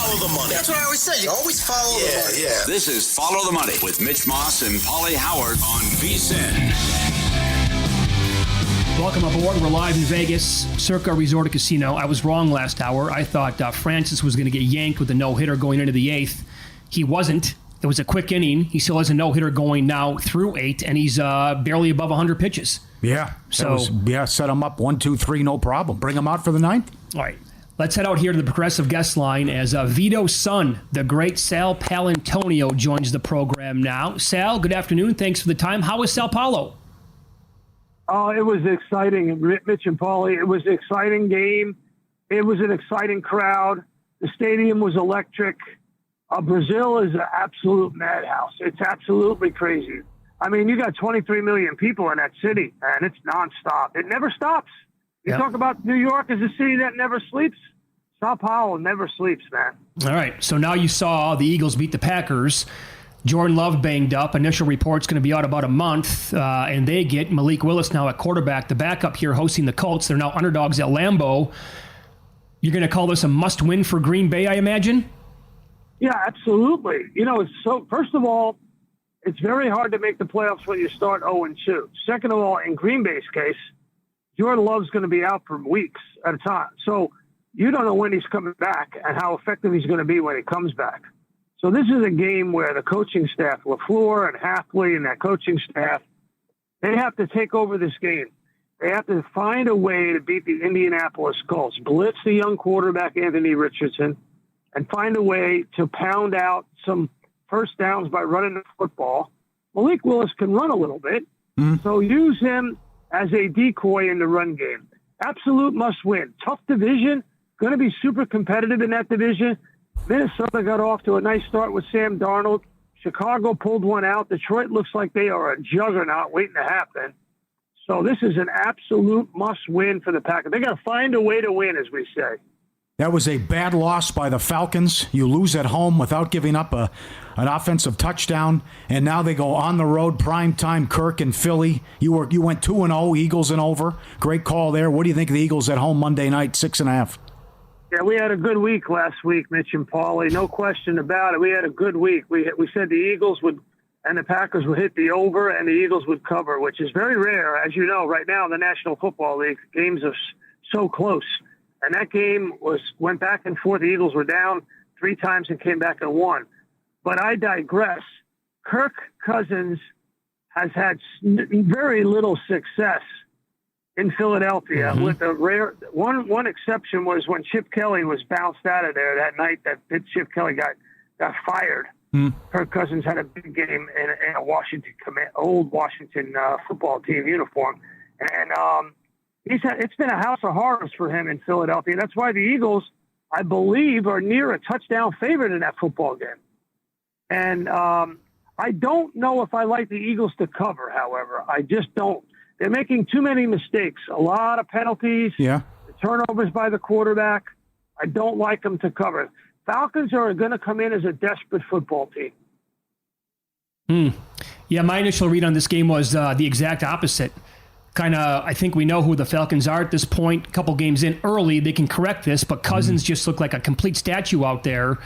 follow the money. That's what I always say. You always follow the money. Yeah. This is Follow the Money with Mitch Moss and Pauly Howard on VSiN. Welcome aboard. We're live in Vegas, Circa Resort Casino. I was wrong last hour. I thought Francis was going to get yanked with a no-hitter going into the eighth. He wasn't. It was a quick inning. He still has a no-hitter going now through 8, and he's barely above 100 pitches. Yeah. So set him up 1, 2, 3, no problem. Bring him out for the ninth. All right. Let's head out here to the Progressive Guest Line as Vito's son, the great Sal Paolantonio, joins the program now. Sal, good afternoon. Thanks for the time. How is Sal Paulo? Oh, it was exciting, Mitch and Pauly. It was an exciting game. It was an exciting crowd. The stadium was electric. Brazil is an absolute madhouse. It's absolutely crazy. I mean, you got 23 million people in that city, and it's nonstop. It never stops. You talk about New York as a city that never sleeps. Sao Paulo never sleeps, man. All right, so now you saw the Eagles beat the Packers. Jordan Love banged up. Initial report's going to be out about a month, and they get Malik Willis now at quarterback. The backup here hosting the Colts. They're now underdogs at Lambeau. You're going to call this a must-win for Green Bay, I imagine? Yeah, absolutely. You know, first of all, it's very hard to make the playoffs when you start 0-2. Second of all, in Green Bay's case, Jordan Love's going to be out for weeks at a time. So you don't know when he's coming back and how effective he's going to be when he comes back. So this is a game where the coaching staff, LaFleur and Hafley and that coaching staff, they have to take over this game. They have to find a way to beat the Indianapolis Colts, blitz the young quarterback, Anthony Richardson, and find a way to pound out some first downs by running the football. Malik Willis can run a little bit, so use him as a decoy in the run game. Absolute must win. Tough division, going to be super competitive in that division. Minnesota got off to a nice start with Sam Darnold. Chicago pulled one out. Detroit looks like they are a juggernaut waiting to happen. So this is an absolute must-win for the Packers. They got to find a way to win, as we say. That was a bad loss by the Falcons. You lose at home without giving up an offensive touchdown, and now they go on the road, primetime Kirk and Philly. You went 2-0, Eagles and over. Great call there. What do you think of the Eagles at home Monday night, 6.5? Yeah, we had a good week last week, Mitch and Pauly. No question about it. We had a good week. We said the Eagles would and the Packers would hit the over and the Eagles would cover, which is very rare. As you know, right now in the National Football League, games are so close. And that game went back and forth. The Eagles were down 3 times and came back and won. But I digress. Kirk Cousins has had very little success in Philadelphia. With a rare one exception was when Chip Kelly was bounced out of there that night that Chip Kelly got fired. Kirk Cousins had a big game in a old Washington football team uniform, and it's been a house of horrors for him in Philadelphia. That's why the Eagles, I believe, are near a touchdown favorite in that football game. And I don't know if I like the Eagles to cover. However, I just don't. They're making too many mistakes, a lot of penalties, turnovers by the quarterback. I don't like them to cover. Falcons are going to come in as a desperate football team. Yeah, my initial read on this game was the exact opposite. I think we know who the Falcons are at this point. A couple games in early, they can correct this, but Cousins just looked like a complete statue out there.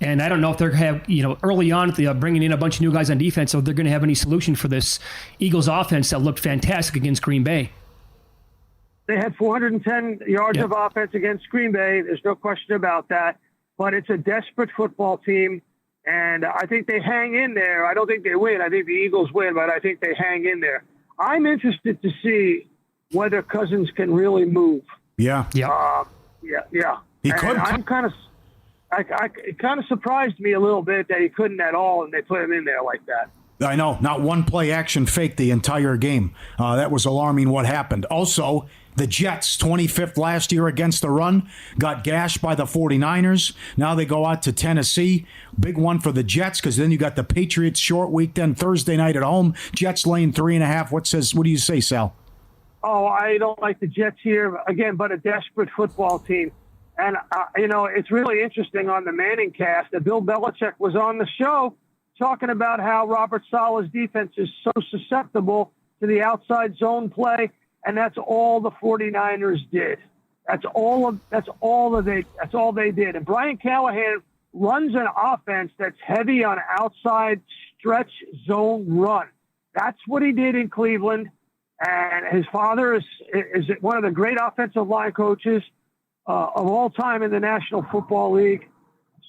And I don't know if they're going to have, early on, if they're bringing in a bunch of new guys on defense, so they're going to have any solution for this Eagles offense that looked fantastic against Green Bay. They had 410 yards of offense against Green Bay. There's no question about that. But it's a desperate football team, and I think they hang in there. I don't think they win. I think the Eagles win, but I think they hang in there. I'm interested to see whether Cousins can really move. Yeah. He could. It kind of surprised me a little bit that he couldn't at all, and they put him in there like that. I know. Not one play action fake the entire game. That was alarming what happened. Also, the Jets, 25th last year against the run, got gashed by the 49ers. Now they go out to Tennessee. Big one for the Jets because then you got the Patriots short week, then Thursday night at home. Jets laying 3.5. What do you say, Sal? Oh, I don't like the Jets here. Again, but a desperate football team. And, it's really interesting on the Manning cast that Bill Belichick was on the show talking about how Robert Saleh's defense is so susceptible to the outside zone play, and that's all the 49ers did. That's all they did. And Brian Callahan runs an offense that's heavy on outside stretch zone run. That's what he did in Cleveland. And his father is one of the great offensive line coaches of all time in the National Football League.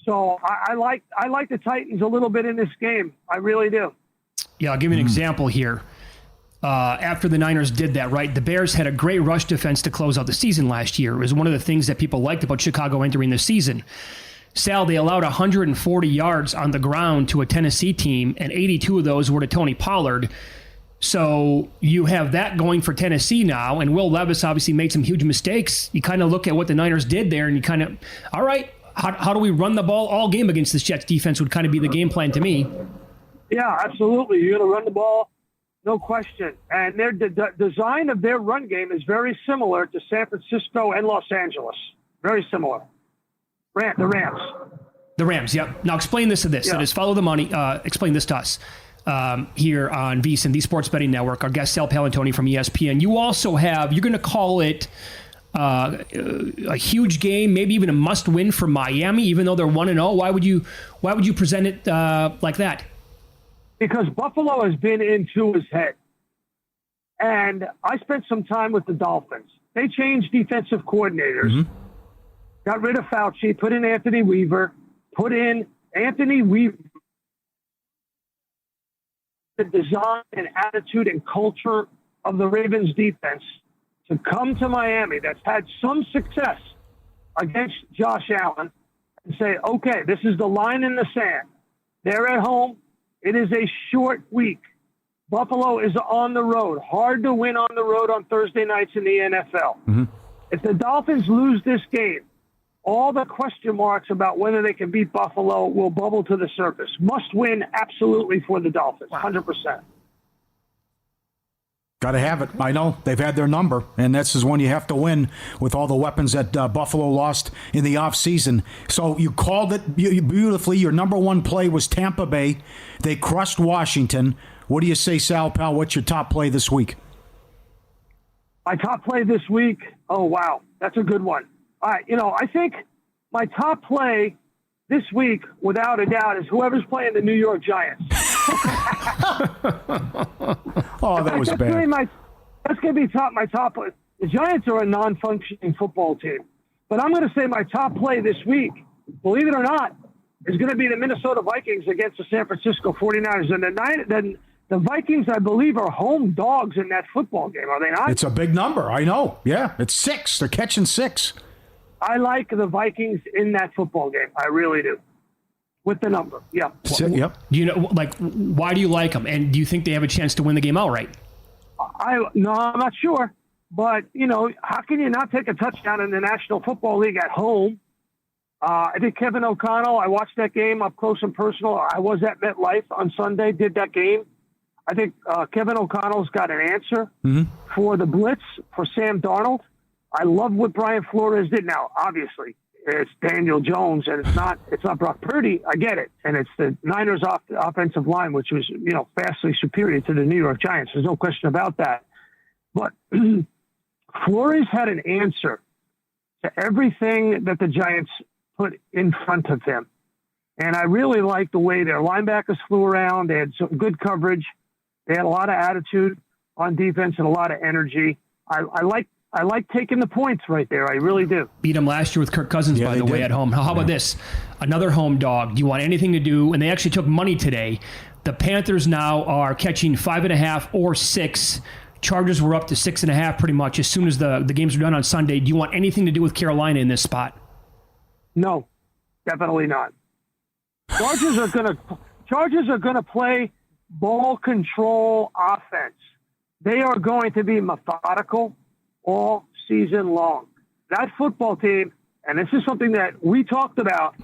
So I like the Titans a little bit in this game. I really do. Yeah, I'll give you an example here. After the Niners did that, right, the Bears had a great rush defense to close out the season last year. It was one of the things that people liked about Chicago entering the season. Sal, they allowed 140 yards on the ground to a Tennessee team, and 82 of those were to Tony Pollard. So you have that going for Tennessee now, and Will Levis obviously made some huge mistakes. You kind of look at what the Niners did there, and you kind of, all right, how do we run the ball all game against this Jets defense would kind of be the game plan to me. Yeah, absolutely. You're going to run the ball. No question. And the design of their run game is very similar to San Francisco and Los Angeles. Very similar. The Rams. The Rams, yep. Now explain this to this. Yeah. So just follow the money. Explain this to us here on VSiN, the Sports Betting Network. Our guest, Sal Paolantonio from ESPN. You also have, you're going to call it a huge game, maybe even a must-win for Miami, even though they're 1-0. Why would you present it like that? Because Buffalo has been into his head. And I spent some time with the Dolphins. They changed defensive coordinators, got rid of Fauci, put in Anthony Weaver, the design and attitude and culture of the Ravens defense to come to Miami that's had some success against Josh Allen and say, okay, this is the line in the sand. They're at home. It is a short week. Buffalo is on the road. Hard to win on the road on Thursday nights in the NFL. If the Dolphins lose this game, all the question marks about whether they can beat Buffalo will bubble to the surface. Must win absolutely for the Dolphins, 100%. Got to have it. I know they've had their number, and this is when you have to win with all the weapons that Buffalo lost in the offseason. So you called it beautifully. Your number one play was Tampa Bay. They crushed Washington. What do you say, Sal Pal? What's your top play this week? My top play this week? Oh, wow. That's a good one. All right. I think my top play this week, without a doubt, is whoever's playing the New York Giants. Oh, that was bad. That's going to be my top play. The Giants are a non-functioning football team. But I'm going to say my top play this week, believe it or not, is going to be the Minnesota Vikings against the San Francisco 49ers. And the Vikings, I believe, are home dogs in that football game, are they not? It's a big number. I know. Yeah, it's 6. They're catching 6. I like the Vikings in that football game. I really do. With the number, yeah. Yep. Do you know, why do you like them? And do you think they have a chance to win the game outright? No, I'm not sure. But, how can you not take a touchdown in the National Football League at home? I think Kevin O'Connell, I watched that game up close and personal. I was at MetLife on Sunday, did that game. I think Kevin O'Connell's got an answer for the blitz for Sam Darnold. I love what Brian Flores did. Now, obviously, it's Daniel Jones, and it's not Brock Purdy. I get it. And it's the Niners offensive line, which was, vastly superior to the New York Giants. There's no question about that. But Flores had an answer to everything that the Giants put in front of him. And I really liked the way their linebackers flew around. They had some good coverage. They had a lot of attitude on defense and a lot of energy. I like taking the points right there. I really do. Beat them last year with Kirk Cousins, by the way, at home. How about this? Another home dog. Do you want anything to do? And they actually took money today. The Panthers now are catching 5.5 or 6. Chargers were up to 6.5 pretty much as soon as the games were done on Sunday. Do you want anything to do with Carolina in this spot? No, definitely not. Chargers are gonna play ball control offense. They are going to be methodical all season long. That football team, and this is something that we talked about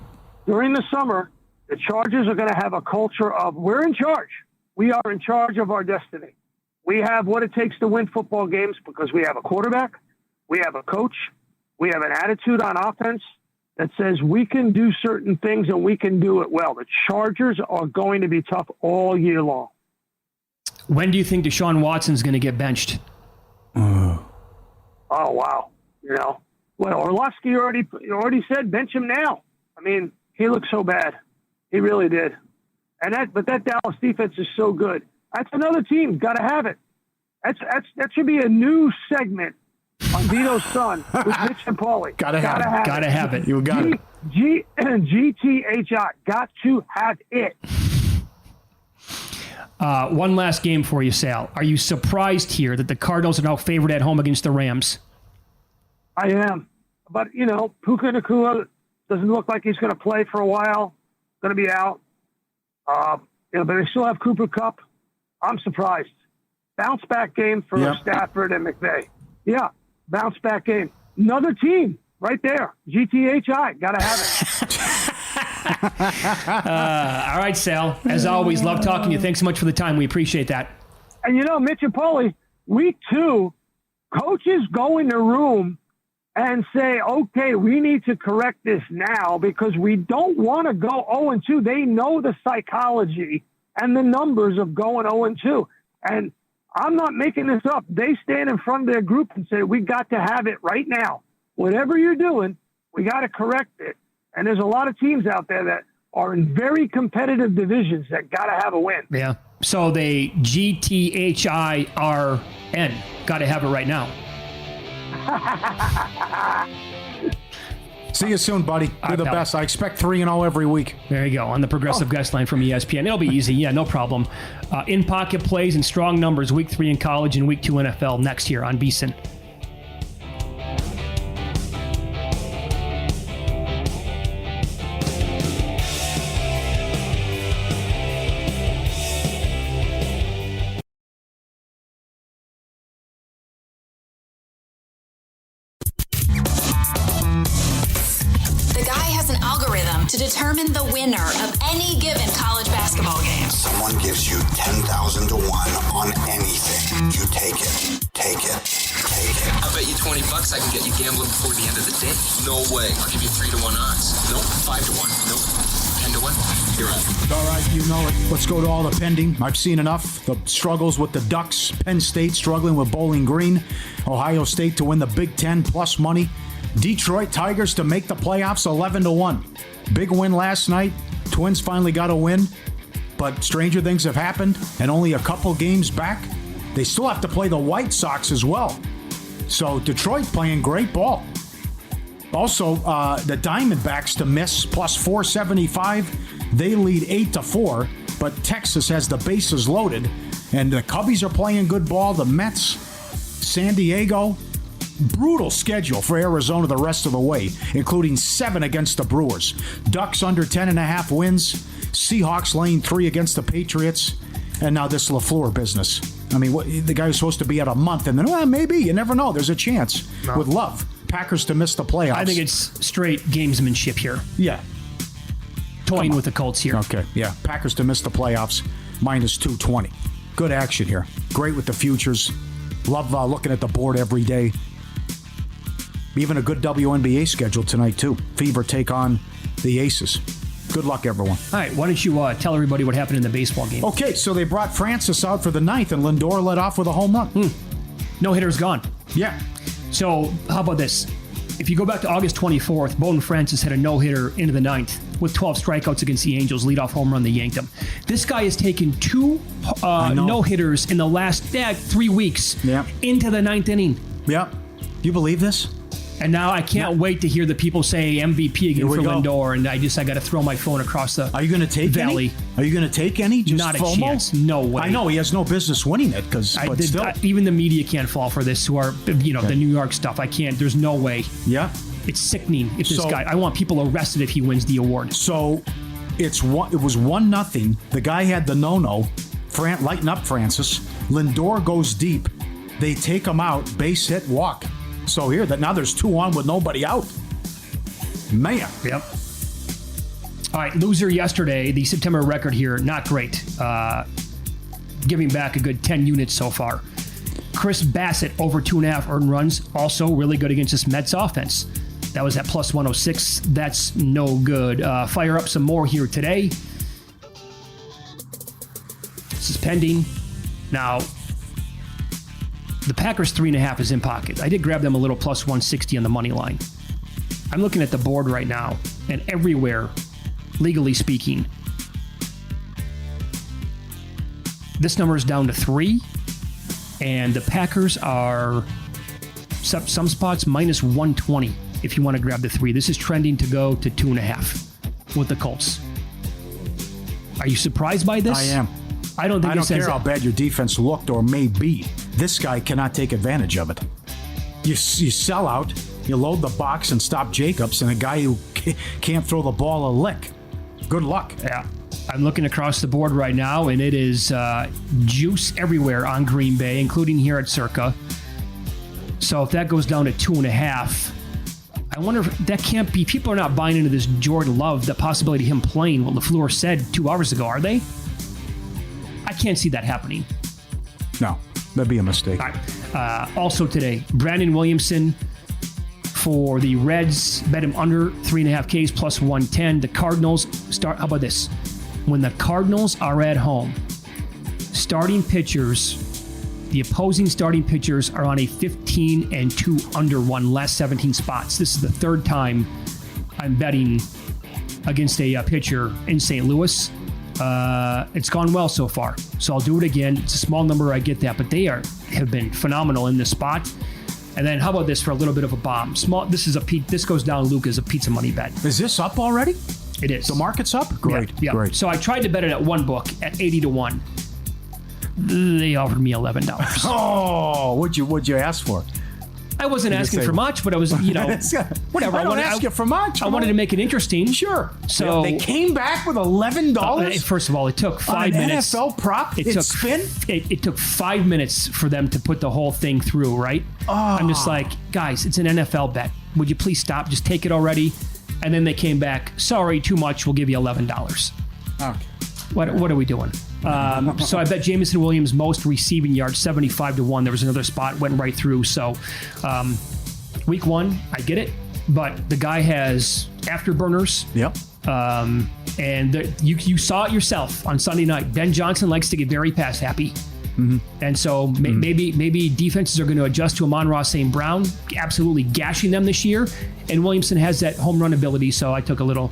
during the summer, the Chargers are going to have a culture of we're in charge. We are in charge of our destiny. We have what it takes to win football games because we have a quarterback, we have a coach, we have an attitude on offense that says we can do certain things and we can do it well. The Chargers are going to be tough all year long. When do you think Deshaun Watson's going to get benched? Oh, wow. Well, Orlovsky already said bench him now. I mean, he looked so bad. He really did. But that Dallas defense is so good. That's another team. Got to have it. That should be a new segment on Vito's son with Mitch and Pauly. Gotta have it. You got it. GTHI. Got to have it. One last game for you, Sal. Are you surprised here that the Cardinals are now favored at home against the Rams? I am. But, Puka Nacua doesn't look like he's going to play for a while. Going to be out. But they still have Cooper Kupp. I'm surprised. Bounce back game for Stafford and McVay. Yeah, bounce back game. Another team right there. GTHI. Got to have it. All right, Sal. As always, love talking to you. Thanks so much for the time. We appreciate that. And Mitch and Pauly, week 2, coaches go in the room and say, okay, we need to correct this now because we don't want to go 0-2. They know the psychology and the numbers of going 0-2. And I'm not making this up. They stand in front of their group and say, we got to have it right now. Whatever you're doing, we got to correct it. And there's a lot of teams out there that are in very competitive divisions that got to have a win. Yeah. So they GTHIRN. Got to have it right now. See you soon, buddy. You're the best. I expect 3-0 every week. There you go. On the Progressive Guest Line from ESPN. It'll be easy. Yeah, no problem. In-pocket plays and strong numbers. Week 3 in college and Week 2 NFL next year on VSiN. To determine the winner of any given college basketball game. Someone gives you 10,000 to 1 on anything. You take it. Take it. Take it. I'll bet you $20 I can get you gambling before the end of the day. No way. I'll give you 3-1 odds. Nope. 5-1. Nope. 10-1. You're up. All right, you know it. Let's go to all the pending. I've seen enough. The struggles with the Ducks. Penn State struggling with Bowling Green. Ohio State to win the Big Ten plus money. Detroit Tigers to make the playoffs 11-1. Big win last night. Twins finally got a win. But stranger things have happened. And only a couple games back. They still have to play the White Sox as well. So Detroit playing great ball. Also, the Diamondbacks to miss plus 475. They lead 8-4. But Texas has the bases loaded. And the Cubbies are playing good ball. The Mets, San Diego. Brutal schedule for Arizona the rest of the way, including 7 against the Brewers. Ducks under 10.5 wins. Seahawks laying 3 against the Patriots. And now this LaFleur business. I mean, the guy was supposed to be at a month, and then, maybe. You never know. There's a chance with Love. Packers to miss the playoffs. I think it's straight gamesmanship here. Yeah. Toying with the Colts here. Okay, yeah. Packers to miss the playoffs, minus 220. Good action here. Great with the futures. Love looking at the board every day. Even a good WNBA schedule tonight, too. Fever take on the Aces. Good luck, everyone. All right, why don't you tell everybody what happened in the baseball game? Okay, so they brought Francis out for the 9th, and Lindor led off with a home run. No-hitter's gone. Yeah. So how about this? If you go back to August 24th, Bowden Francis had a no-hitter into the 9th with 12 strikeouts against the Angels. Leadoff home run, they yanked him. This guy has taken 2 no-hitters in the last 3 weeks into the 9th inning. Yeah. You believe this? And now I can't wait to hear the people say MVP again for Lindor, and I got to throw my phone across the Are you going to take valley. Any? Are you going to take any? Just Not FOMO? A chance. No way. I know he has no business winning it, even the media can't fall for this. Who are the New York stuff? I can't. There's no way. Yeah. It's sickening. If this guy, I want people arrested if he wins the award. So it was 1-0. The guy had the no. Lighten up, Francis. Lindor goes deep. They take him out. Base hit, walk. So now there's 2 on with nobody out. Man. Yep. All right, loser yesterday. The September record here, not great. Giving back a good 10 units so far. Chris Bassett, over 2.5 earned runs. Also really good against this Mets offense. That was at plus 106. That's no good. Fire up some more here today. This is pending. Now, The Packers 3.5 is in pocket. I did grab them a little plus 160 on the money line. I'm looking at the board right now, and everywhere, legally speaking, this number is down to 3, and the Packers are some spots minus 120 if you want to grab the 3. This is trending to go to 2.5 with the Colts. Are you surprised by this? I am. I don't think I don't care how bad your defense looked or may be. This guy cannot take advantage of it. You sell out, you load the box and stop Jacobs, and a guy who can't throw the ball a lick. Good luck. Yeah. I'm looking across the board right now, and it is juice everywhere on Green Bay, including here at Circa. So if that goes down to 2.5, I wonder if that can't be. People are not buying into this Jordan Love, the possibility of him playing what LaFleur said 2 hours ago, are they? I can't see that happening. No, that'd be a mistake. All right. Also today, Brandon Williamson for the Reds, bet him under 3.5 Ks plus 110. The Cardinals start. How about this? When the Cardinals are at home, starting pitchers, the opposing starting pitchers are on a 15-2 under run last 17 spots. This is the third time I'm betting against a pitcher in St. Louis. It's gone well so far, so I'll do it again. It's a small number, I get that, but they have been phenomenal in this spot. And then how about this for a little bit of a bomb? This goes down, Luke, as a pizza money bet. Is this up already? It is. The market's up? Great. Yeah. Great. So I tried to bet it at one book at 80-1. They offered me $11. Oh, what'd you ask for? I wasn't asking for much, but I was, whatever. I don't ask you for much. I wanted to make it interesting. Sure. So they came back with $11. First of all, it took 5 minutes. NFL prop. It took 5 minutes for them to put the whole thing through. Right. I'm just like, guys, it's an NFL bet. Would you please stop? Just take it already. And then they came back. Sorry, too much. We'll give you $11. Okay. What are we doing? So I bet Jameson Williams most receiving yards 75-1. There was another spot, went right through. So week 1, I get it, but the guy has afterburners. Yep. And you saw it yourself on Sunday night. Ben Johnson likes to get very pass happy. Mm-hmm. And so maybe defenses are going to adjust to Amon-Ra St. Brown, absolutely gashing them this year. And Williamson has that home run ability, so I took a little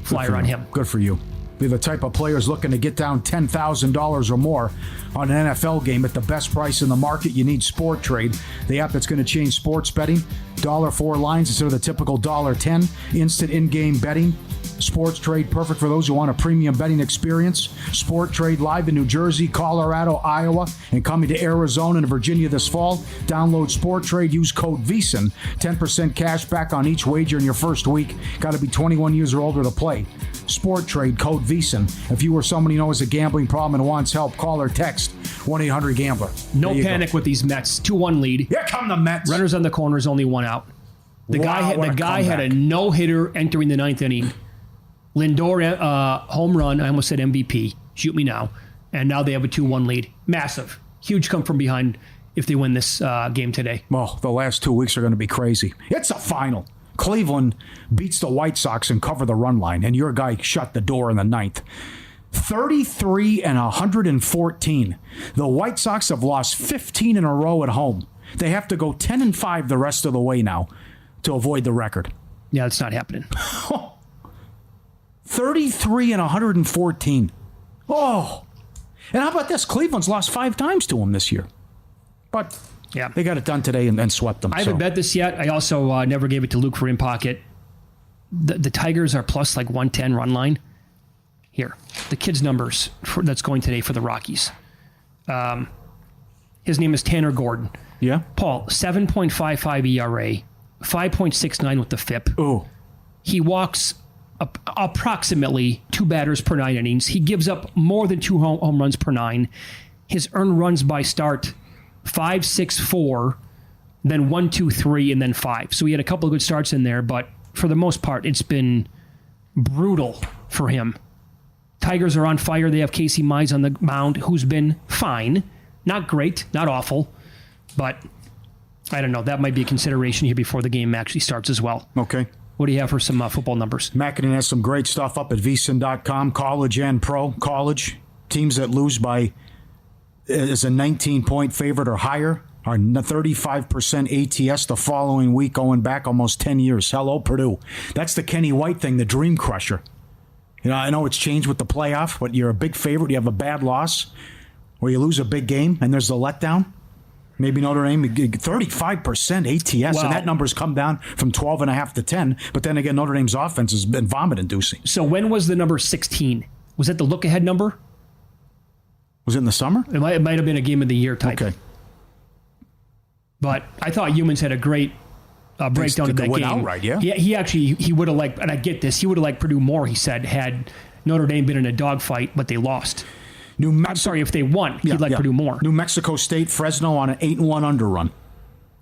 flyer on him. Good for you. Be the type of players looking to get down $10,000 or more on an NFL game at the best price in the market. You need Sport Trade, the app that's going to change sports betting. $4 lines instead of the typical $10. Instant in-game betting. Sports Trade, perfect for those who want a premium betting experience. Sport Trade live in New Jersey, Colorado, Iowa, and coming to Arizona and Virginia this fall. Download Sport Trade, use code VEASAN. 10% cash back on each wager in your first week. Got to be 21 years or older to play. Sport Trade, code VEASAN. If you or somebody knows a gambling problem and wants help, call or text 1-800-GAMBLER. No panic with these Mets. 2-1 lead. Here come the Mets. Runners on the corners, only 1 out. The guy had a no-hitter entering the 9th inning. Lindor, home run. I almost said MVP. Shoot me now. And now they have a 2-1 lead. Massive. Huge come from behind if they win this game today. Well, the last 2 weeks are going to be crazy. It's a final. Cleveland beats the White Sox and cover the run line, and your guy shut the door in the 9th. 33-114. The White Sox have lost 15 in a row at home. They have to go 10-5 the rest of the way now to avoid the record. Yeah, it's not happening. 33-114. Oh. And how about this? Cleveland's lost 5 times to them this year. But yeah, they got it done today and swept them. I haven't bet this yet. I also never gave it to Luke for in pocket. The Tigers are plus like 110 run line. Here, the kids' numbers that's going today for the Rockies. His name is Tanner Gordon. Yeah. Paul, 7.55 ERA, 5.69 with the FIP. Oh. He walks approximately 2 batters per 9 innings. He gives up more than 2 home runs per 9. His earned runs by start, 5, 6, 4, then 1, 2, 3, and then 5. So he had a couple of good starts in there, but for the most part, it's been brutal for him. Tigers are on fire. They have Casey Mize on the mound, who's been fine. Not great, not awful, but I don't know. That might be a consideration here before the game actually starts as well. Okay. What do you have for some football numbers? Mackinnon has some great stuff up at vsin.com, college and pro. College, teams that lose by as a 19-point favorite or higher Our 35% ATS the following week, going back almost 10 years. Hello, Purdue. That's the Kenny White thing, the dream crusher. I know it's changed with the playoff, but you're a big favorite. You have a bad loss, or you lose a big game, and there's the letdown. Maybe Notre Dame, 35% ATS, and that number's come down from 12.5 to 10. But then again, Notre Dame's offense has been vomit-inducing. So when was the number 16? Was that the look-ahead number? Was it in the summer? It might have been a game of the year type. Okay. But I thought Humans had a great breakdown of that game. Outright, yeah. He would have liked, and I get this, he would have liked Purdue more, he said, had Notre Dame been in a dogfight, but they lost. I'm sorry, if they won, he'd like Purdue more. New Mexico State, Fresno on an 8-1 underrun.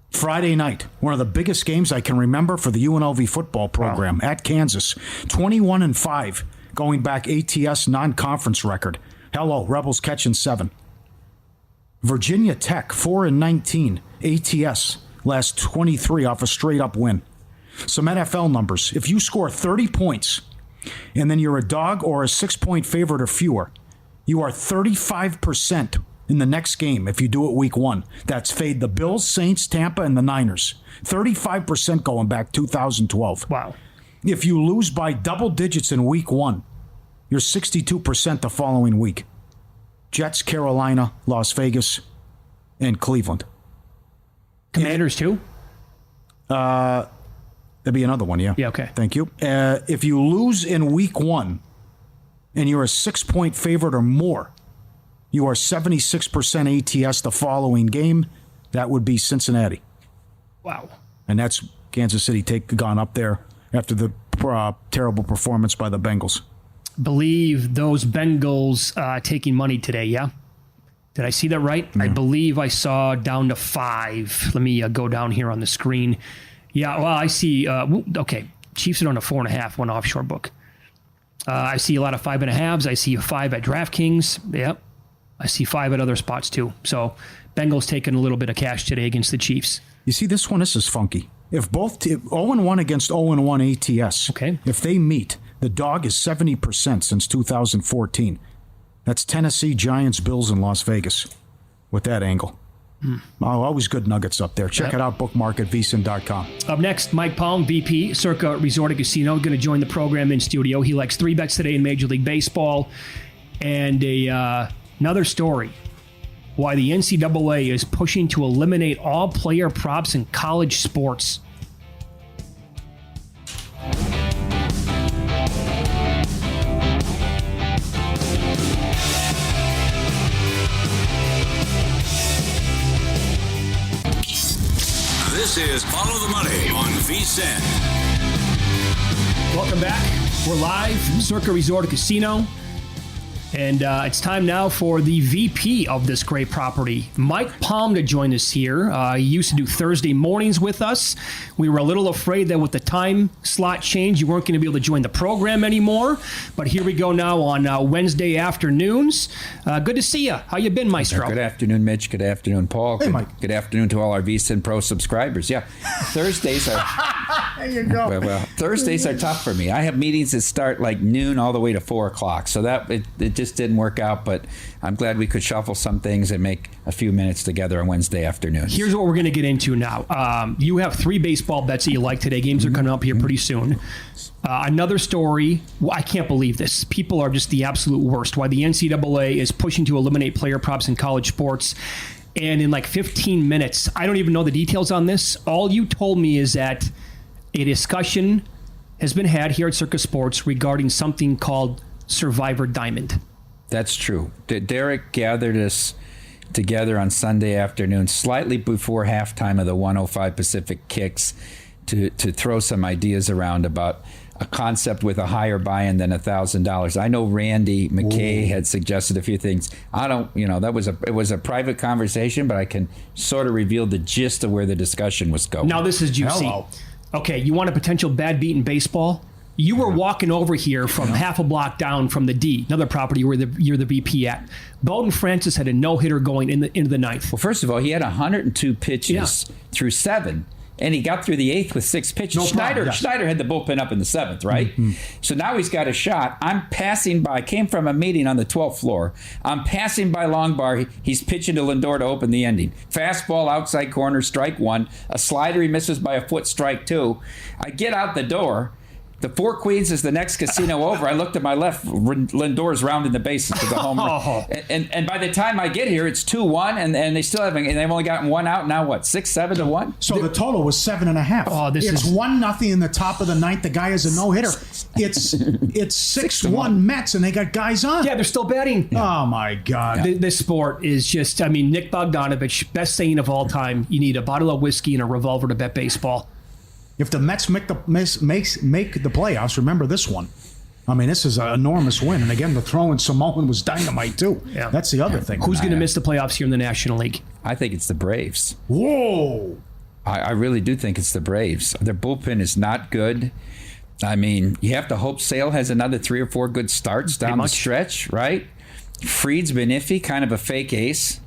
Friday night, one of the biggest games I can remember for the UNLV football program at Kansas. 21-5, going back ATS non-conference record. Hello, Rebels catching 7. Virginia Tech, 4-19, ATS, last 23 off a straight-up win. Some NFL numbers. If you score 30 points, and then you're a dog or a 6-point favorite or fewer, you are 35% in the next game if you do it week 1. That's fade the Bills, Saints, Tampa, and the Niners. 35% going back 2012. Wow. If you lose by double digits in week 1, you're 62% the following week. Jets, Carolina, Las Vegas, and Cleveland. Commanders too? That'd be another one, yeah. Yeah, okay. Thank you. If you lose in week 1 and you're a 6-point favorite or more, you are 76% ATS the following game. That would be Cincinnati. Wow. And that's Kansas City gone up there after the terrible performance by the Bengals. Believe those Bengals taking money today, yeah? Did I see that right? Yeah. I believe I saw down to 5. Let me go down here on the screen. Yeah, well, I see. Okay, Chiefs are on a 4.5, one offshore book. I see a lot of 5.5s. I see a 5 at DraftKings. Yep. I see 5 at other spots too. So Bengals taking a little bit of cash today against the Chiefs. You see, this is funky. If both 0-1 against 0-1 ATS, okay, if they meet, the dog is 70% since 2014. That's Tennessee, Giants, Bills, and Las Vegas with that angle. Always good nuggets up there. Check it out, bookmark at vsin.com. Up next, Mike Palm, VP, Circa Resort and Casino, going to join the program in studio. He likes 3 bets today in Major League Baseball. And another story, why the NCAA is pushing to eliminate all player props in college sports. This is Follow the Money on VSiN. Welcome back. We're live from Circa Resort and Casino. And it's time now for the VP of this great property, Mike Palm, to join us here. He used to do Thursday mornings with us. We were a little afraid that with the time slot change, you weren't going to be able to join the program anymore. But here we go now on Wednesday afternoons. Good to see you. How you been, Maestro? Good afternoon, Mitch. Good afternoon, Paul. Hey, Mike. Good afternoon to all our VSiN Pro subscribers. Yeah, Thursdays are... There you go. Well, Thursdays are tough for me. I have meetings that start like noon all the way to 4 o'clock. So that it just didn't work out, but I'm glad we could shuffle some things and make a few minutes together on Wednesday afternoons. Here's what we're going to get into now. You have 3 baseball bets that you like today. Games are coming up here pretty soon. Another story, I can't believe this. People are just the absolute worst. Why the NCAA is pushing to eliminate player props in college sports. And in like 15 minutes, I don't even know the details on this. All you told me is that a discussion has been had here at Circa Sports regarding something called Survivor Diamond. That's true. Derek gathered us together on Sunday afternoon, slightly before halftime of the 105 Pacific Kicks, to throw some ideas around about a concept with a higher buy-in than $1,000. I know Randy McKay had suggested a few things. It was a private conversation, but I can sort of reveal the gist of where the discussion was going. Now this is juicy. Hello. Okay, you want a potential bad beat in baseball? You were walking over here from half a block down from the D, another property where you're the VP at. Bowden Francis had a no-hitter going into the ninth. Well, first of all, he had 102 pitches through 7, and he got through the 8th with 6 pitches. No problem, yes. Schneider had the bullpen up in the 7th, right? So now he's got a shot. I'm passing by. I came from a meeting on the 12th floor. I'm passing by Longbar. He's pitching to Lindor to open the ending. Fastball outside corner, strike 1. A slider he misses by a foot, strike 2. I get out the door. The Four Queens is the next casino over. I looked to my left. Lindor's rounding the bases to the home run. And by the time I get here, it's 2-1, and they still haven't. And they've only gotten 1 out now. What 6-7-1? So the total was 7.5. Oh, it's 1-0 in the top of the 9th. The guy has a no hitter. It's 6-1 Mets, and they got guys on. Yeah, they're still batting. Oh my God! This sport is just. I mean, Nick Bogdanovich, best saying of all time. You need a bottle of whiskey and a revolver to bet baseball. If the Mets make the playoffs, remember this one. I mean, this is an enormous win. And again, the throw in Samoan was dynamite, too. Yeah. That's the other thing. Who's going to miss the playoffs here in the National League? I think it's the Braves. Whoa. I really do think it's the Braves. Their bullpen is not good. I mean, you have to hope Sale has another 3 or 4 good starts down the stretch, right? Fried's been iffy, kind of a fake ace.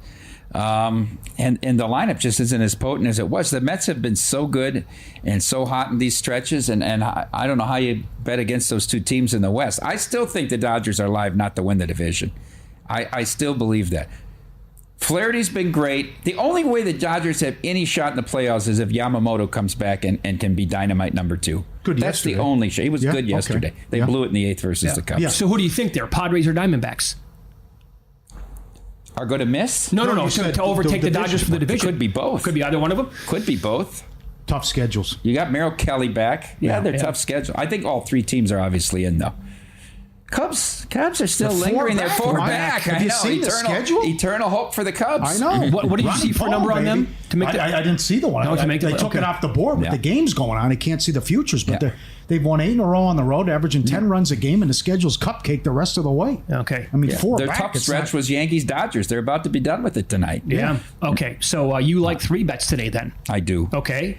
And the lineup just isn't as potent as it was. The Mets have been so good and so hot in these stretches, and I don't know how you bet against those 2 teams in the West. I still think the Dodgers are live not to win the division. I still believe that. Flaherty's been great. The only way the Dodgers have any shot in the playoffs is if Yamamoto comes back and can be dynamite number 2. Good That's yesterday. the only shot. He was good yesterday. Okay. They blew it in the 8th versus the Cubs. Yeah. So who do you think there? Padres or Diamondbacks? Are going to miss? No. you said To overtake the division. Dodgers for the division. Could be both. Could be either one of them. Could be both. Tough schedules. You got Merrill Kelly back. Yeah, they're tough schedule. I think all 3 teams are obviously in, though. Cubs are still lingering. They're 4 back. Have you seen the schedule? Eternal hope for the Cubs. I know. What did you see for a number on them? To make I didn't see the one. No, to make they the- took okay. it off the board with the games going on. I can't see the futures, but they've won 8 in a row on the road, averaging 10 runs a game, and the schedule's cupcake the rest of the way. Okay. I mean, 4 Their back. tough it's stretch not- was Yankees-Dodgers. They're about to be done with it tonight. Yeah. Okay. So you like 3 bets today then? I do. Okay.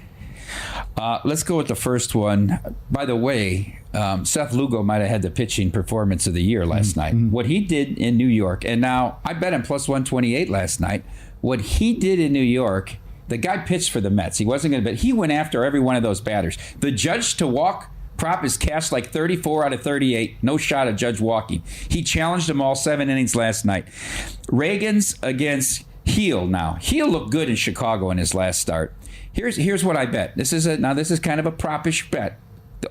Let's go with the first one. By the way, Seth Lugo might have had the pitching performance of the year last night. What he did in New York, and now I bet him plus 128 last night. What he did in New York, the guy pitched for the Mets. He wasn't going to bet. He went after every one of those batters. The judge to walk prop is cashed like 34 out of 38. No shot at Judge walking. He challenged them all 7 innings last night. Reagan's against Heel now. Heel looked good in Chicago in his last start. Here's what I bet. This is kind of a propish bet.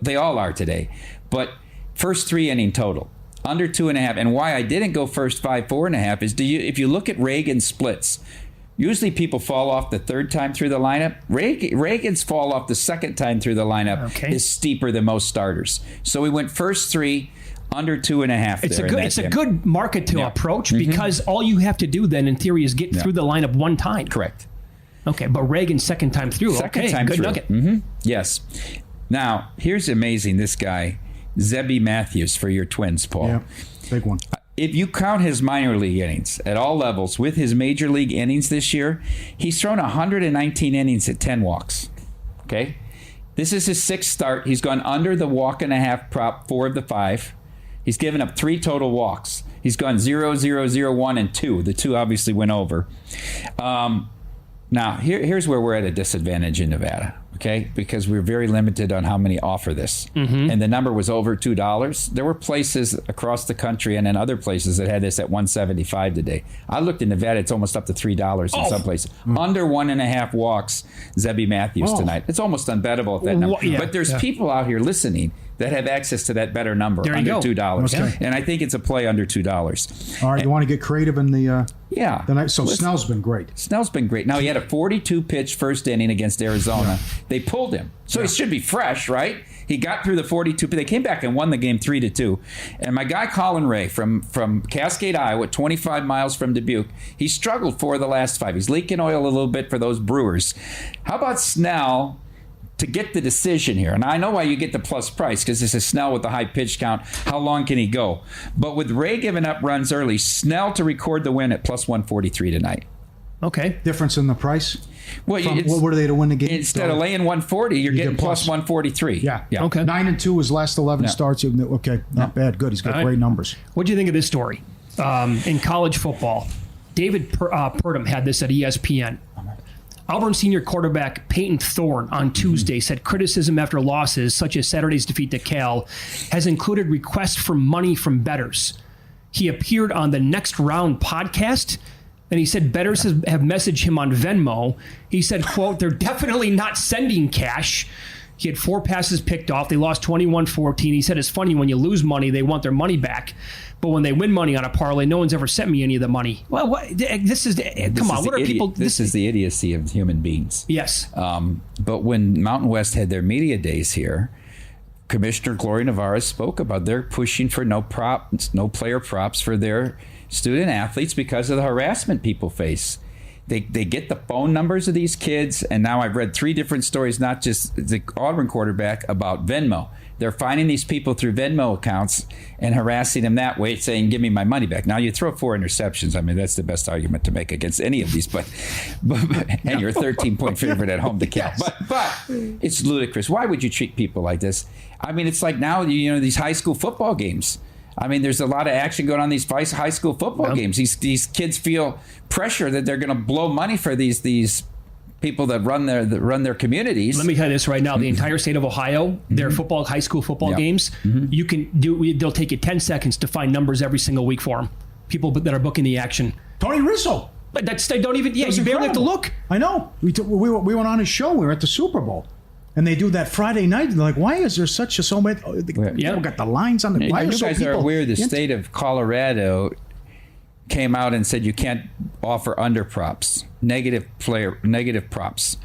They all are today. But first 3 inning total, under 2.5. And why I didn't go first 5, 4.5 is if you look at Reagan's splits, usually people fall off the 3rd time through the lineup. Reagan's fall off the 2nd time through the lineup is steeper than most starters. So we went first 3, under 2.5. It's a good market to approach because all you have to do then in theory is get through the lineup 1 time. Correct. Okay, but Reagan's 2nd time through. Second time good through. nugget. Yes. Now, here's amazing. This guy, Zebby Matthews for your Twins, Paul. Yeah, big one. If you count his minor league innings at all levels with his major league innings this year, he's thrown 119 innings at 10 walks. Okay? This is his 6th start. He's gone under the 1.5 prop 4 of the 5. He's given up 3 total walks. He's gone 0, 0, 0, 1, and 2. The 2 obviously went over. Now, here's where we're at a disadvantage in Nevada, okay? Because we're very limited on how many offer this. And the number was over $2. There were places across the country and in other places that had this at $175 today. I looked in Nevada, it's almost up to $3 in some places. Under 1.5 walks, Zebby Matthews tonight. It's almost unbettable at that number. But there's people out here listening that have access to that better number, under $2. Okay. And I think it's a play under $2. All right, you want to get creative in the night? So Listen, Snell's been great. Snell's been great. Now, he had a 42-pitch first inning against Arizona. They pulled him. So he should be fresh, right? He got through the 42. They came back and won the game 3-2. And my guy Colin Ray from Cascade, Iowa, 25 miles from Dubuque, he struggled for the last 5. He's leaking oil a little bit for those Brewers. How about Snell to get the decision here? And I know why you get the plus price, because this is Snell with the high pitch count. How long can he go? But with Ray giving up runs early, Snell to record the win at plus 143 tonight. Okay. Difference in the price? Well, what were they to win the game? Instead of laying 140, you're getting plus 143. Yeah. Okay. 9-2 his last 11 starts. Okay, not bad. Good. He's got great numbers. What do you think of this story? In college football, David Purdom had this at ESPN. Auburn senior quarterback Peyton Thorne on Tuesday said criticism after losses, such as Saturday's defeat to Cal, has included requests for money from bettors. He appeared on the Next Round podcast, and he said bettors have messaged him on Venmo. He said, quote, they're definitely not sending cash. He had 4 passes picked off. They lost 21-14. He said it's funny when you lose money, they want their money back. But when they win money on a parlay, no one's ever sent me any of the money. Well, this is the idiocy of human beings. Yes. But when Mountain West had their media days here, Commissioner Gloria Navarro spoke about they're pushing for no player props for their student athletes because of the harassment people face. They get the phone numbers of these kids, and now I've read 3 different stories, not just the Auburn quarterback, about Venmo. They're finding these people through Venmo accounts and harassing them that way, saying, give me my money back. Now, you throw 4 interceptions. I mean, that's the best argument to make against any of these. But and you're a 13-point favorite at home to Cal. Yes. But it's ludicrous. Why would you treat people like this? I mean, it's like now, these high school football games. I mean, there's a lot of action going on in these high school football games. These kids feel pressure that they're going to blow money for these people that run their communities. Let me tell you this right now: the entire state of Ohio, their high school football games, you can do. They'll take you 10 seconds to find numbers every single week for them. People that are booking the action. Tony Rizzo. But they don't even. Yeah, you barely have to look. I know. We went on his show. We were at the Super Bowl. And they do that Friday night. And they're like, why is there so many? People got the lines on the. You guys are aware the state of Colorado came out and said you can't offer under props, negative props.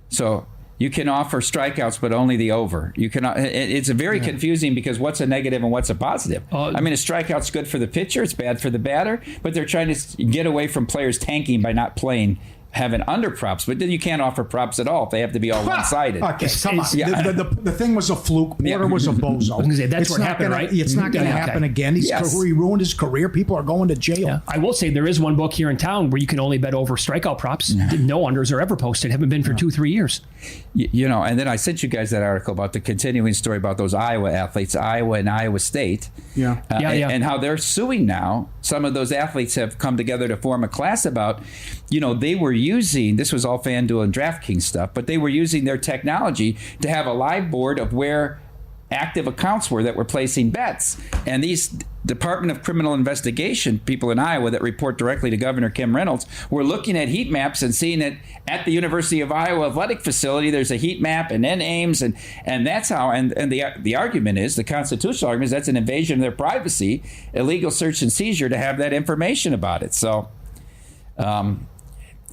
So you can offer strikeouts, but only the over. You cannot. It's very confusing because what's a negative and what's a positive? I mean, a strikeout's good for the pitcher. It's bad for the batter. But they're trying to get away from players tanking by not playing. Having under props, but then you can't offer props at all. They have to be all one-sided. Okay, come on. The thing was a fluke. Porter was a bozo. That's what happened, right? It's not going to happen again. He ruined his career. People are going to jail. Yeah. I will say there is one book here in town where you can only bet over strikeout props. No unders are ever posted. Haven't been for 2-3 years. And then I sent you guys that article about the continuing story about those Iowa athletes, Iowa and Iowa State. And how they're suing now. Some of those athletes have come together to form a class about, they were using, this was all FanDuel and DraftKings stuff, but they were using their technology to have a live board of where active accounts were that were placing bets. And these Department of Criminal Investigation people in Iowa that report directly to Governor Kim Reynolds were looking at heat maps and seeing that at the University of Iowa athletic facility, there's a heat map and then Ames. And that's how, and the argument is, the constitutional argument is that's an invasion of their privacy, illegal search and seizure to have that information about it. So,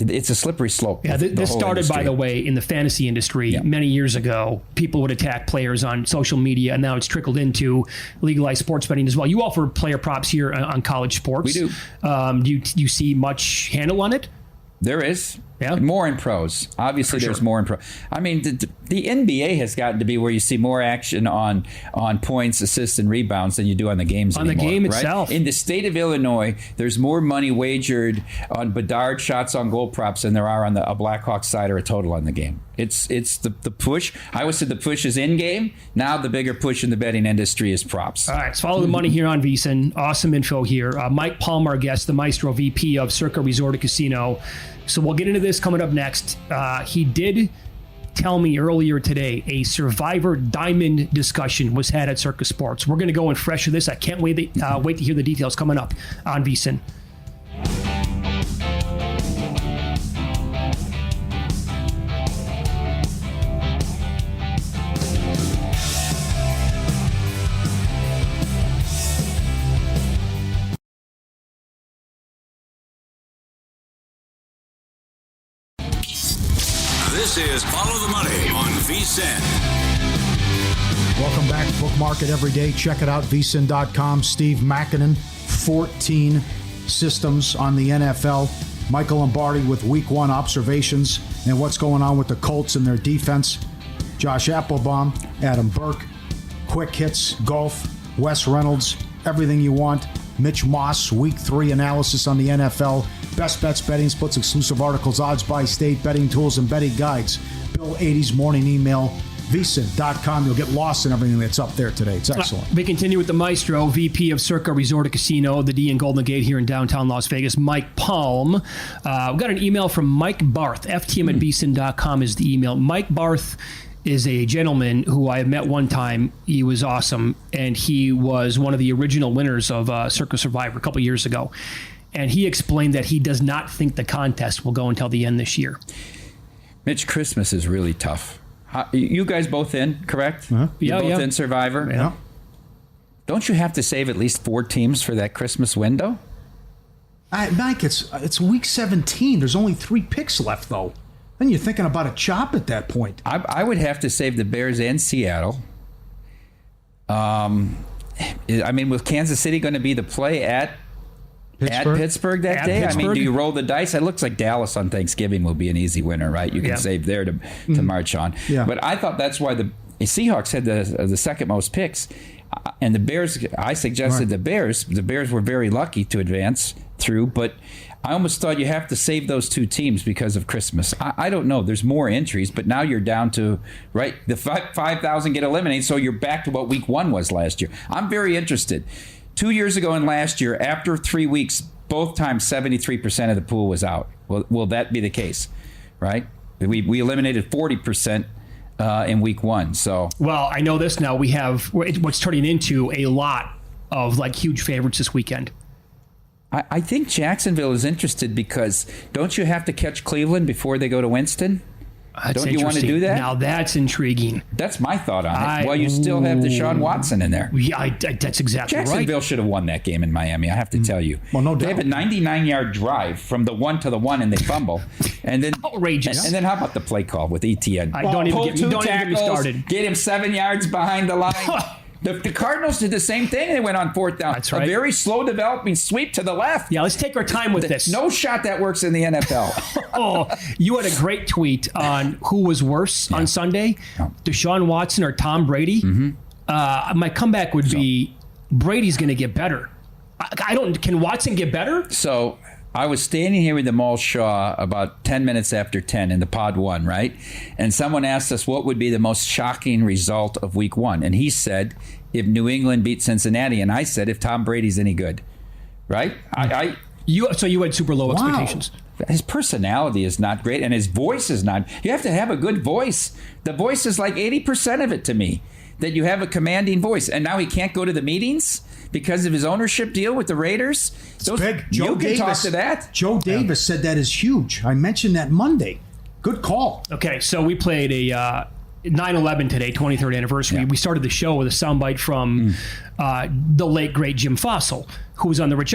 it's a slippery slope. Yeah, this started, by the way, in the fantasy industry many years ago. People would attack players on social media, and now it's trickled into legalized sports betting as well. You offer player props here on college sports. We do. Do you see much handle on it? There is. Yeah. More in pros. Obviously, there's more in pros. I mean, the NBA has gotten to be where you see more action on points, assists, and rebounds than you do on the games anymore. On the game right? itself. In the state of Illinois, there's more money wagered on Bedard shots on goal props than there are on a Blackhawks side or a total on the game. It's the push. I always said the push is in game. Now the bigger push in the betting industry is props. All right, let's follow the money here on VSiN. Awesome info here. Mike Palmer, our guest, the Maestro VP of Circa Resort and Casino. So we'll get into this coming up next. He did tell me earlier today a Survivor Diamond discussion was had at Circa Sports. We're going to go in fresh with this. I can't wait to hear the details coming up on VSiN. This is Follow the Money on VSiN. Welcome back. Bookmark it every day. Check it out, vsin.com. Steve Makinen, 14 systems on the NFL. Michael Lombardi with Week 1 observations and what's going on with the Colts and their defense. Josh Applebaum, Adam Burke, quick hits, golf, Wes Reynolds, everything you want. Mitch Moss, Week 3 analysis on the NFL. Best bets, betting splits, exclusive articles, odds by state, betting tools, and betting guides. Bill 80's morning email vsin.com. You'll get lost in everything that's up there today. It's excellent. We continue with the maestro, VP of Circa Resort and Casino, the D in Golden Gate here in downtown Las Vegas, Mike Palm. We got an email from Mike Barth. FTM at vsin.com is the email. Mike Barth is a gentleman who I met one time. He was awesome, and he was one of the original winners of Circa Survivor a couple years ago. And he explained that he does not think the contest will go until the end this year. Mitch, Christmas is really tough. You guys both in, correct? Uh-huh. You're both in Survivor? Yeah. Don't you have to save at least 4 teams for that Christmas window? Mike, it's week 17. There's only 3 picks left, though. Then you're thinking about a chop at that point. I would have to save the Bears and Seattle. I mean, was Kansas City going to be the play at Pittsburgh that day? Pittsburgh? I mean, do you roll the dice? It looks like Dallas on Thanksgiving will be an easy winner, right? You can save there to march on. Yeah. But I thought that's why the Seahawks had the second most picks. And the Bears, I suggested the Bears. The Bears were very lucky to advance through, but I almost thought you have to save those 2 teams because of Christmas. I don't know. There's more entries, but now you're down to, right, the 5,000 get eliminated, so you're back to what week 1 was last year. I'm very interested. 2 years ago and last year, after 3 weeks, both times 73% of the pool was out. Will that be the case, right? We eliminated 40% in week 1. So, well, I know this now. We have what's turning into a lot of like huge favorites this weekend. I think Jacksonville is interested because don't you have to catch Cleveland before they go to Winston? That's don't you want to do that? Now that's intriguing. That's my thought on it. Well, you still have Deshaun Watson in there. Yeah, that's exactly right. Jacksonville should have won that game in Miami, I have to tell you. Well, no doubt. They have a 99-yard drive from the 1 to the 1, and they fumble. And then outrageous. And then how about the play call with ETN? Don't even get me started. Get him 7 yards behind the line. The Cardinals did the same thing. They went on 4th down. That's right. A very slow developing sweep to the left. Yeah, let's take our time with this. No shot that works in the NFL. Oh, you had a great tweet on who was worse on Sunday, Deshaun Watson or Tom Brady. Mm-hmm. My comeback would be Brady's going to get better. Can Watson get better? So I was standing here with Amal Shaw about 10 minutes after 10 in the pod 1, right? And someone asked us what would be the most shocking result of week 1. And he said, if New England beat Cincinnati. And I said, if Tom Brady's any good, right? So you had super low expectations. His personality is not great, and his voice is not. You have to have a good voice. The voice is like 80% of it to me, that you have a commanding voice. And now he can't go to the meetings because of his ownership deal with the Raiders. It's big. Joe you Davis, can talk to that. Joe Davis said that is huge. I mentioned that Monday. Good call. Okay, so we played a 9/11 today, 23rd anniversary. Yeah. We started the show with a soundbite from the late, great Jim Fossil, who was on the Rich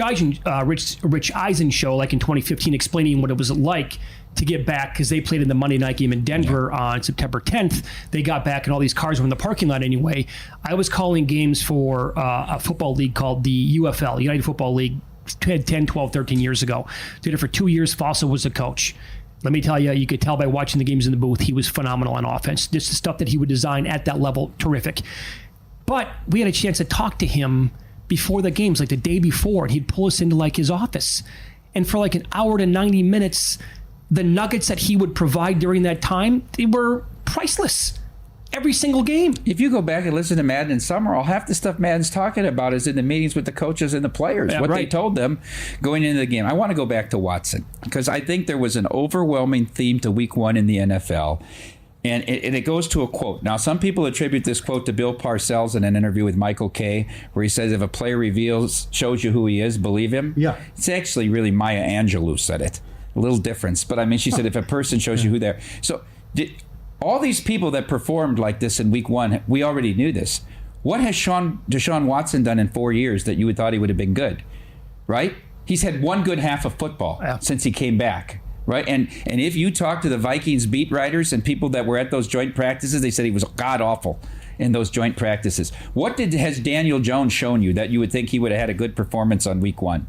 Eisen show like in 2015, explaining what it was like to get back, because they played in the Monday night game in Denver on September 10th. They got back and all these cars were in the parking lot anyway. I was calling games for a football league called the UFL, United Football League, 10, 12, 13 years ago. Did it for 2 years. Fossil was the coach. Let me tell you, you could tell by watching the games in the booth, he was phenomenal on offense. Just the stuff that he would design at that level, terrific. But we had a chance to talk to him before the games, like the day before, and he'd pull us into like his office. And for like an hour to 90 minutes, the nuggets that he would provide during that time, they were priceless. Every single game. If you go back and listen to Madden and Summerall, half the stuff Madden's talking about is in the meetings with the coaches and the players, what they told them going into the game. I want to go back to Watson, because I think there was an overwhelming theme to week 1 in the NFL. And it goes to a quote. Now, some people attribute this quote to Bill Parcells in an interview with Michael Kay, where he says, if a player shows you who he is, believe him. Yeah. It's actually really Maya Angelou said it. A little difference. But I mean, she said, if a person shows you who they're. So all these people that performed like this in week 1, we already knew this. What has Deshaun Watson done in 4 years that you would thought he would have been good? Right? He's had one good half of football since he came back. Right? And if you talk to the Vikings beat writers and people that were at those joint practices, they said he was god-awful in those joint practices. What has Daniel Jones shown you that you would think he would have had a good performance on week 1?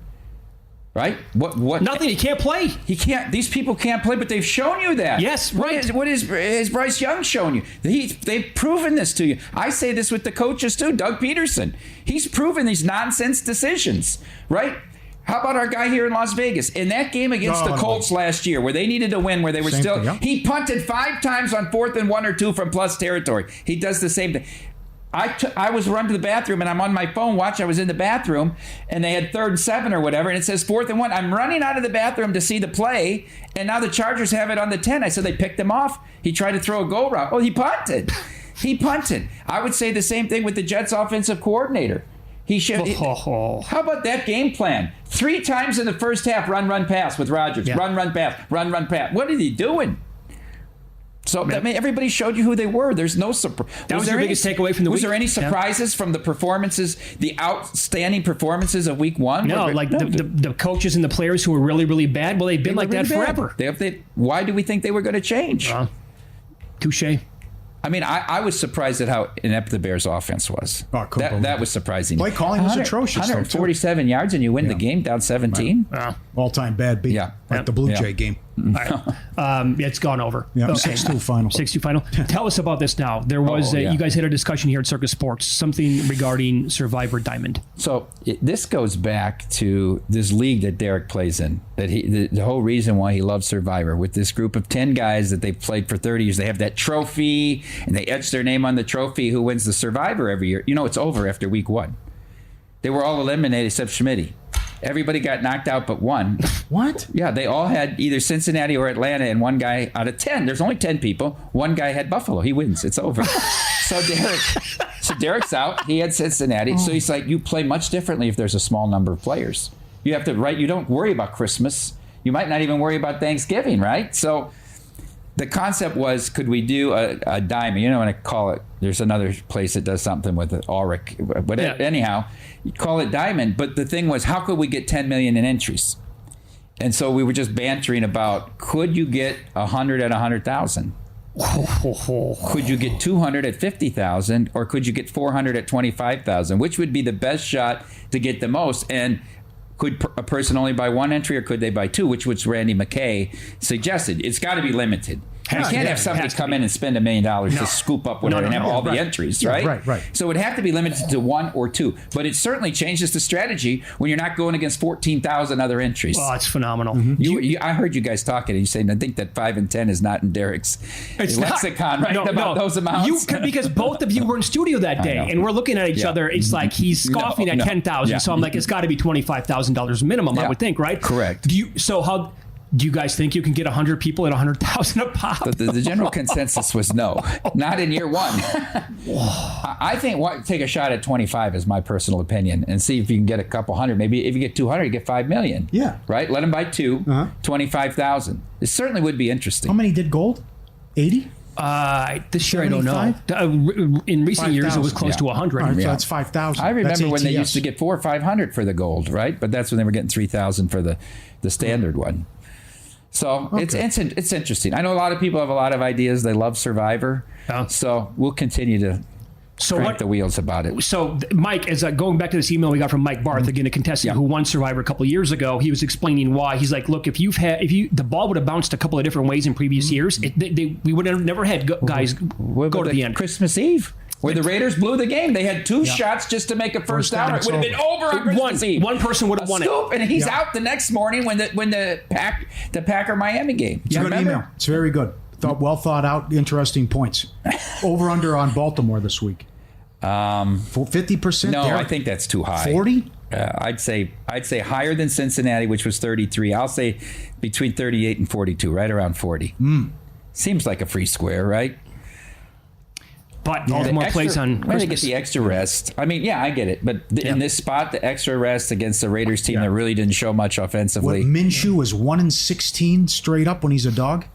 Right? What? Nothing. He can't play. He can't. These people can't play, but they've shown you that. Yes, right. What is Bryce Young shown you? They've proven this to you. I say this with the coaches too. Doug Peterson. He's proven these nonsense decisions. Right? How about our guy here in Las Vegas? In that game against the Colts last year, where they needed to win, where they were he punted 5 times on 4th and 1 or 2 from plus territory. He does the same thing. I was run to the bathroom, and I'm on my phone watching. I was in the bathroom, and they had 3rd and 7 or whatever, and it says 4th and 1. I'm running out of the bathroom to see the play, and now the Chargers have it on the 10. I said they picked him off. He tried to throw a go route. Oh, he punted. He punted. I would say the same thing with the Jets' offensive coordinator. He should. How about that game plan? 3 times in the first half, run, pass with Rodgers. Yeah. Run, pass, run, pass. What are they doing? So, I mean, everybody showed you who they were. There's no surprise. That was your biggest takeaway from the week? Was there any surprises from the performances, the outstanding performances of week 1? No, the coaches and the players who were really, really bad. Well, they've been like that forever. Why do we think they were going to change? Touche. I mean, I was surprised at how inept the Bears' offense was. That was surprising. Play calling was atrocious. 147 yards, and you win the game down 17. Right. All-time bad beat. Yeah. Like the Blue Jay game. It's gone over. Yeah, 6-2 final. 6-2 final. Tell us about this now. There was you guys had a discussion here at Circa Sports, something regarding Survivor Diamond. So this goes back to this league that Derek plays in. That the whole reason why he loves Survivor, with this group of 10 guys that they've played for 30 years, they have that trophy, and they etch their name on the trophy. Who wins the Survivor every year? You know, it's over after week 1. They were all eliminated except Schmitty. Everybody got knocked out but one. What? Yeah, they all had either Cincinnati or Atlanta, and one guy out of 10. There's only 10 people. One guy had Buffalo. He wins. It's over. So Derek's out. He had Cincinnati. So he's like, you play much differently if there's a small number of players. You have to, right? You don't worry about Christmas. You might not even worry about Thanksgiving, right? So the concept was, could we do a diamond? You know what I call it? There's another place that does something with it, Ulrich. But anyhow, you call it diamond. But the thing was, how could we get 10 million in entries? And so we were just bantering about, could you get 100 at 100,000? Could you get 200 at 50,000? Or could you get 400 at 25,000? Which would be the best shot to get the most? And could a person only buy one entry, or could they buy 2, which Randy McKay suggested? It's got to be limited. You can't have somebody come in and spend $1 million to scoop up whatever and have all the entries, right? Right. So it would have to be limited to 1 or 2. But it certainly changes the strategy when you're not going against 14,000 other entries. Oh, it's phenomenal. Mm-hmm. I heard you guys talking, and you saying, I think that 5 and 10 is not in Derek's lexicon, right? About those amounts. Because both of you were in studio that day, and we're looking at each other. It's like he's scoffing at 10,000. So I'm like, it's got to be $25,000 minimum, I would think, right? Correct. Do you guys think you can get 100 people at 100,000 a pop? The general consensus was no, not in year 1. I think take a shot at 25 is my personal opinion, and see if you can get a couple hundred. Maybe if you get 200, you get 5 million. Yeah. Right? Let them buy 2, 25,000. It certainly would be interesting. How many did gold? 80? This year, 75? I don't know. In recent 5, years, it was close to 100. Right, so that's 5,000. I remember when they used to get 400 or 500 for the gold, right? But that's when they were getting 3,000 for the standard one. So it's interesting. I know a lot of people have a lot of ideas. They love Survivor. So we'll continue to crank the wheels about it. So Mike, as going back to this email we got from Mike Barth, again, a contestant who won Survivor a couple of years ago, he was explaining why. He's like, look, if the ball would have bounced a couple of different ways in previous years, we would have never had guys go to the end. Christmas Eve, where the Raiders blew the game. They had 2 shots just to make a first down. It would have been over on Christmas Eve. One person would have won it. And he's out the next morning when the Packer Miami game. It's a good email. It's very good. Well thought out, interesting points. Over under on Baltimore this week. 50%? No, I think that's too high. 40? I'd say higher than Cincinnati, which was 33. I'll say between 38 and 42, right around 40. Seems like a free square, right? But Baltimore plays on Christmas. They get the extra rest. I mean, I get it. But in this spot, the extra rest against the Raiders team that really didn't show much offensively. Minshew was 1-16 straight up when he's a dog.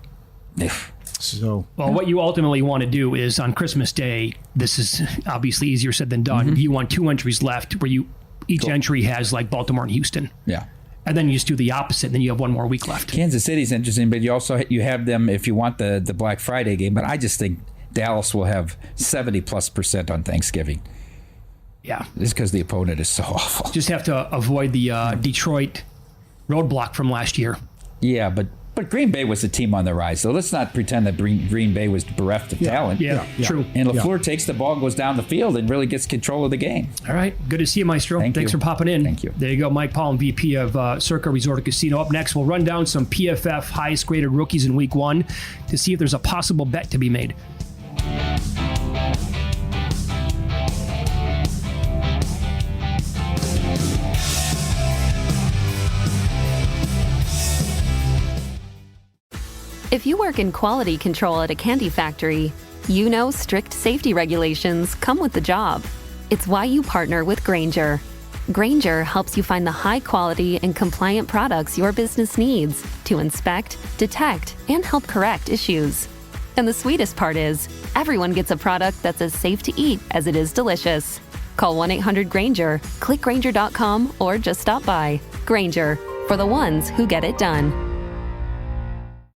So, what you ultimately want to do is on Christmas Day, this is obviously easier said than done. You want 2 entries left where each entry has like Baltimore and Houston. Yeah. And then you just do the opposite, and then you have 1 more week left. Kansas City's interesting, but you have them if you want the Black Friday game. But I just think Dallas will have 70+% on Thanksgiving. Yeah. Just because the opponent is so awful. Just have to avoid the Detroit roadblock from last year. Yeah, but But Green Bay was a team on the rise, so let's not pretend that Green Bay was bereft of talent. Yeah, true. And LaFleur takes the ball, goes down the field, and really gets control of the game. All right. Good to see you, Maestro. Thanks for popping in. Thank you. There you go. Mike Paul, VP of Circa Resort and Casino. Up next, we'll run down some PFF highest graded rookies in week 1 to see if there's a possible bet to be made. If you work in quality control at a candy factory, you know strict safety regulations come with the job. It's why you partner with Grainger. Grainger helps you find the high quality and compliant products your business needs to inspect, detect, and help correct issues. And the sweetest part is, everyone gets a product that's as safe to eat as it is delicious. Call 1-800-GRAINGER, click Grainger.com, or just stop by. Grainger, for the ones who get it done.